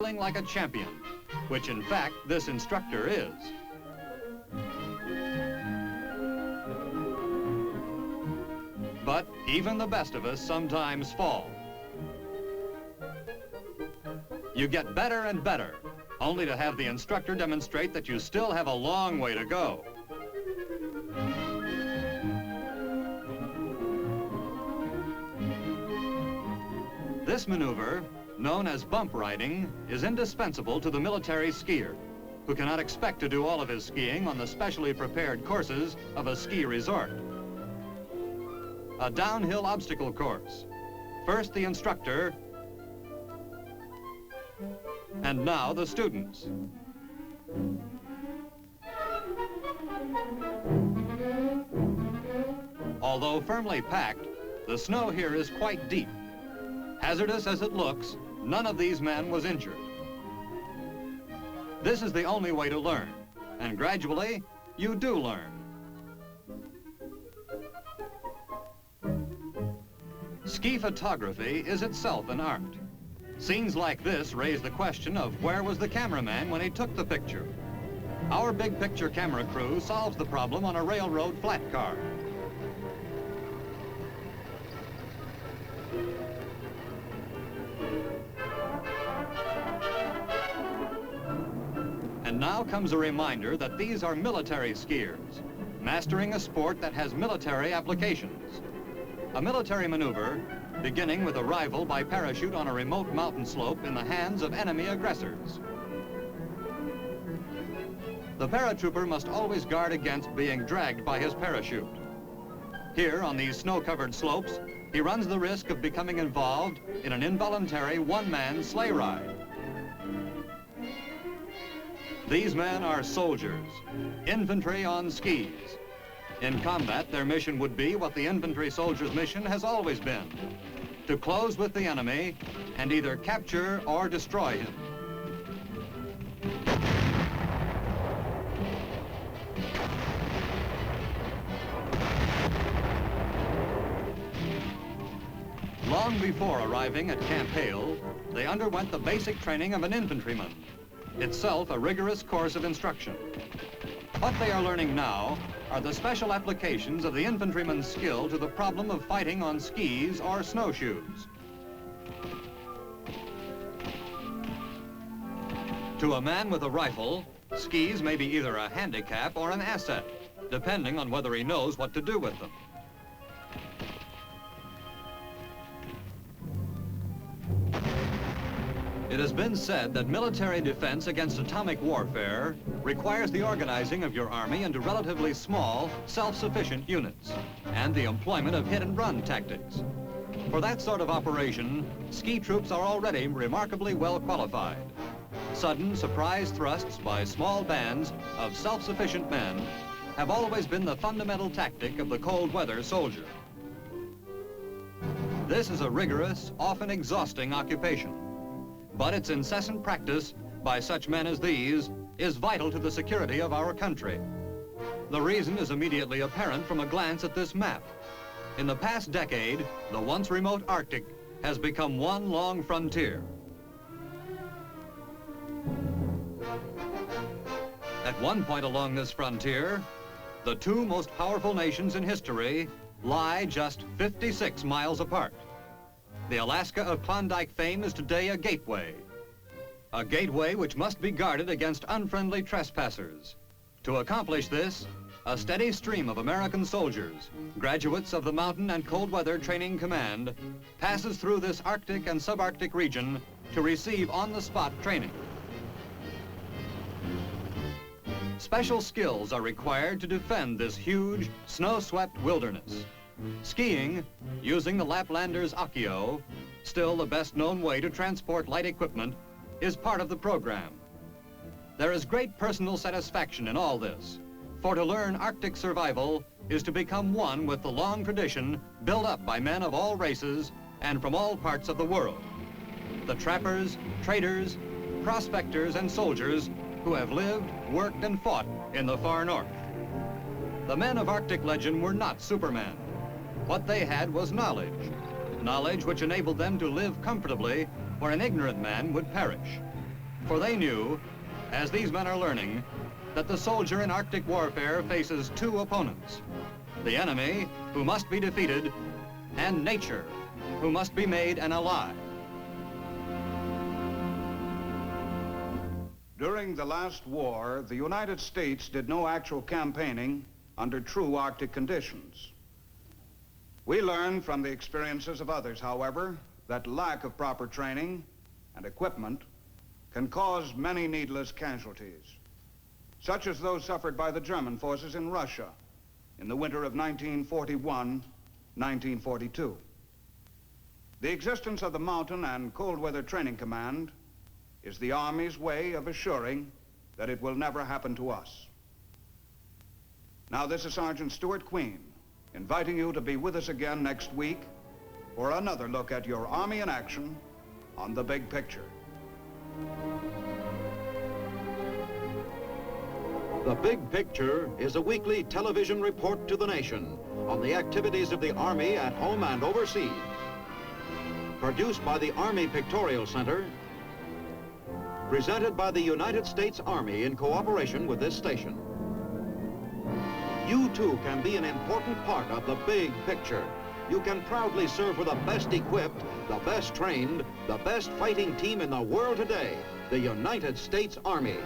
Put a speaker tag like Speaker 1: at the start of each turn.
Speaker 1: feeling like a champion, which in fact this instructor is. But even the best of us sometimes fall. You get better and better, only to have the instructor demonstrate that you still have a long way to go. This maneuver, known as bump riding, is indispensable to the military skier, who cannot expect to do all of his skiing on the specially prepared courses of a ski resort. A downhill obstacle course. First the instructor, and now the students. Although firmly packed, the snow here is quite deep. Hazardous as it looks, none of these men was injured. This is the only way to learn, and gradually, you do learn. Ski photography is itself an art. Scenes like this raise the question of where was the cameraman when he took the picture. Our big picture camera crew solves the problem on a railroad flat car. And now comes a reminder that these are military skiers, mastering a sport that has military applications. A military maneuver beginning with arrival by parachute on a remote mountain slope in the hands of enemy aggressors. The paratrooper must always guard against being dragged by his parachute. Here, on these snow-covered slopes, he runs the risk of becoming involved in an involuntary one-man sleigh ride. These men are soldiers, infantry on skis. In combat, their mission would be what the infantry soldier's mission has always been, to close with the enemy and either capture or destroy him. Long before arriving at Camp Hale, they underwent the basic training of an infantryman, itself a rigorous course of instruction. What they are learning now are the special applications of the infantryman's skill to the problem of fighting on skis or snowshoes. To a man with a rifle, skis may be either a handicap or an asset, depending on whether he knows what to do with them. It has been said that military defense against atomic warfare requires the organizing of your army into relatively small, self-sufficient units and the employment of hit-and-run tactics. For that sort of operation, ski troops are already remarkably well qualified. Sudden surprise thrusts by small bands of self-sufficient men have always been the fundamental tactic of the cold weather soldier. This is a rigorous, often exhausting occupation. But its incessant practice by such men as these is vital to the security of our country. The reason is immediately apparent from a glance at this map. In the past decade, the once remote Arctic has become one long frontier. At one point along this frontier, the two most powerful nations in history lie just 56 miles apart. The Alaska of Klondike fame is today a gateway which must be guarded against unfriendly trespassers. To accomplish this, a steady stream of American soldiers, graduates of the Mountain and Cold Weather Training Command, passes through this Arctic and subarctic region to receive on-the-spot training. Special skills are required to defend this huge, snow-swept wilderness. Skiing, using the Laplander's Accio, still the best-known way to transport light equipment, is part of the program. There is great personal satisfaction in all this, for to learn Arctic survival is to become one with the long tradition built up by men of all races and from all parts of the world. The trappers, traders, prospectors, and soldiers who have lived, worked, and fought in the far north. The men of Arctic legend were not supermen. What they had was knowledge which enabled them to live comfortably where an ignorant man would perish. For they knew, as these men are learning, that the soldier in Arctic warfare faces two opponents: the enemy, who must be defeated, and nature, who must be made an ally.
Speaker 2: During the last war, the United States did no actual campaigning under true Arctic conditions. We learned from the experiences of others, however, that lack of proper training and equipment can cause many needless casualties, such as those suffered by the German forces in Russia in the winter of 1941-1942. The existence of the Mountain and Cold Weather Training Command is the Army's way of assuring that it will never happen to us. Now, this is Sergeant Stuart Queen, inviting you to be with us again next week for another look at your Army in action on The Big Picture.
Speaker 3: The Big Picture is a weekly television report to the nation on the activities of the Army at home and overseas. Produced by the Army Pictorial Center, presented by the United States Army in cooperation with this station. You too can be an important part of the big picture. You can proudly serve with the best equipped, the best trained, the best fighting team in the world today, the United States Army.